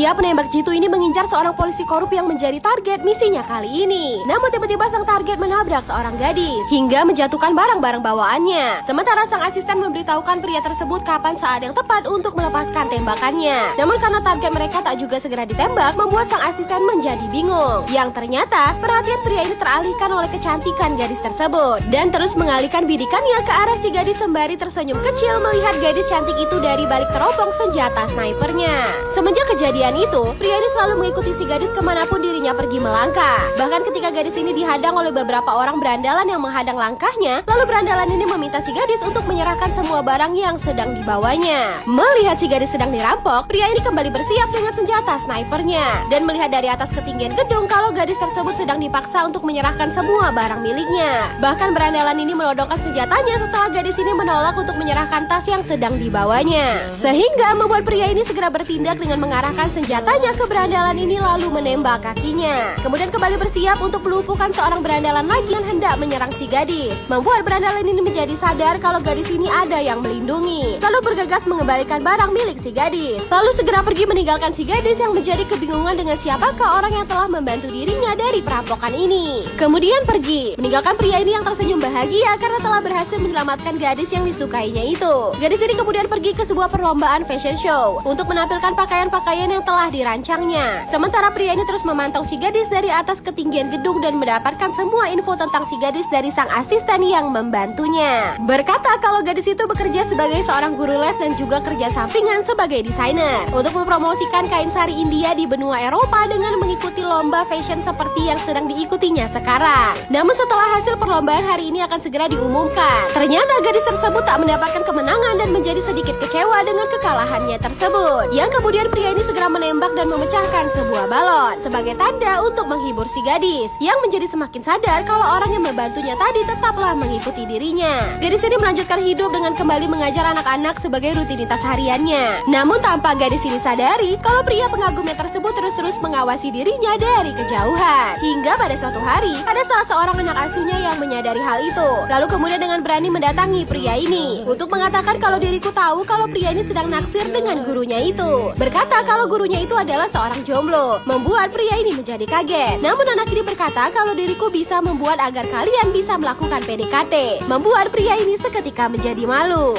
Pria penembak jitu ini mengincar seorang polisi korup yang menjadi target misinya kali ini. Namun tiba-tiba sang target menabrak seorang gadis hingga menjatuhkan barang-barang bawaannya. Sementara sang asisten memberitahukan pria tersebut kapan saat yang tepat untuk melepaskan tembakannya. Namun karena target mereka tak juga segera ditembak, membuat sang asisten menjadi bingung. Yang ternyata perhatian pria ini teralihkan oleh kecantikan gadis tersebut dan terus mengalihkan bidikannya ke arah si gadis sembari tersenyum kecil melihat gadis cantik itu dari balik teropong senjata snipernya. Semenjak kejadian itu, pria ini selalu mengikuti si gadis kemanapun dirinya pergi melangkah. Bahkan ketika gadis ini dihadang oleh beberapa orang berandalan yang menghadang langkahnya, lalu berandalan ini meminta si gadis untuk menyerahkan semua barang yang sedang dibawanya. Melihat si gadis sedang dirampok, pria ini kembali bersiap dengan senjata snipernya dan melihat dari atas ketinggian gedung kalau gadis tersebut sedang dipaksa untuk menyerahkan semua barang miliknya. Bahkan berandalan ini menodongkan senjatanya setelah gadis ini menolak untuk menyerahkan tas yang sedang dibawanya, sehingga membuat pria ini segera bertindak dengan mengarahkan senjatanya ke berandalan ini lalu menembak kakinya. Kemudian kembali bersiap untuk melumpuhkan seorang berandalan lagi yang hendak menyerang si gadis. Membuat berandalan ini menjadi sadar kalau gadis ini ada yang melindungi, lalu bergegas mengembalikan barang milik si gadis. Lalu segera pergi meninggalkan si gadis yang menjadi kebingungan dengan siapakah orang yang telah membantu dirinya dari perampokan ini. Kemudian pergi, meninggalkan pria ini yang tersenyum bahagia karena telah berhasil menyelamatkan gadis yang disukainya itu. Gadis ini kemudian pergi ke sebuah perlombaan fashion show untuk menampilkan pakaian-pakaian yang telah dirancangnya. Sementara pria ini terus memantau si gadis dari atas ketinggian gedung dan mendapatkan semua info tentang si gadis dari sang asisten yang membantunya. Berkata kalau gadis itu bekerja sebagai seorang guru les dan juga kerja sampingan sebagai desainer untuk mempromosikan kain sari India di benua Eropa dengan mengikuti lomba fashion seperti yang sedang diikutinya sekarang. Namun setelah hasil perlombaan hari ini akan segera diumumkan, ternyata gadis tersebut tak mendapatkan kemenangan dan menjadi sedikit kecewa dengan kekalahannya tersebut. Yang kemudian pria ini segera menembak dan memecahkan sebuah balon sebagai tanda untuk menghibur si gadis yang menjadi semakin sadar kalau orang yang membantunya tadi tetaplah mengikuti dirinya. Gadis ini melanjutkan hidup dengan kembali mengajar anak-anak sebagai rutinitas hariannya. Namun tanpa gadis ini sadari kalau pria pengagumnya tersebut terus-terus mengawasi dirinya dari kejauhan. Hingga pada suatu hari ada salah seorang anak asuhnya yang menyadari hal itu. Lalu kemudian dengan berani mendatangi pria ini untuk mengatakan kalau diriku tahu kalau pria ini sedang naksir dengan gurunya itu. Berkata kalau gurunya itu adalah seorang jomblo, membuat pria ini menjadi kaget. Namun anak ini berkata kalau diriku bisa membuat agar kalian bisa melakukan PDKT, membuat pria ini seketika menjadi malu.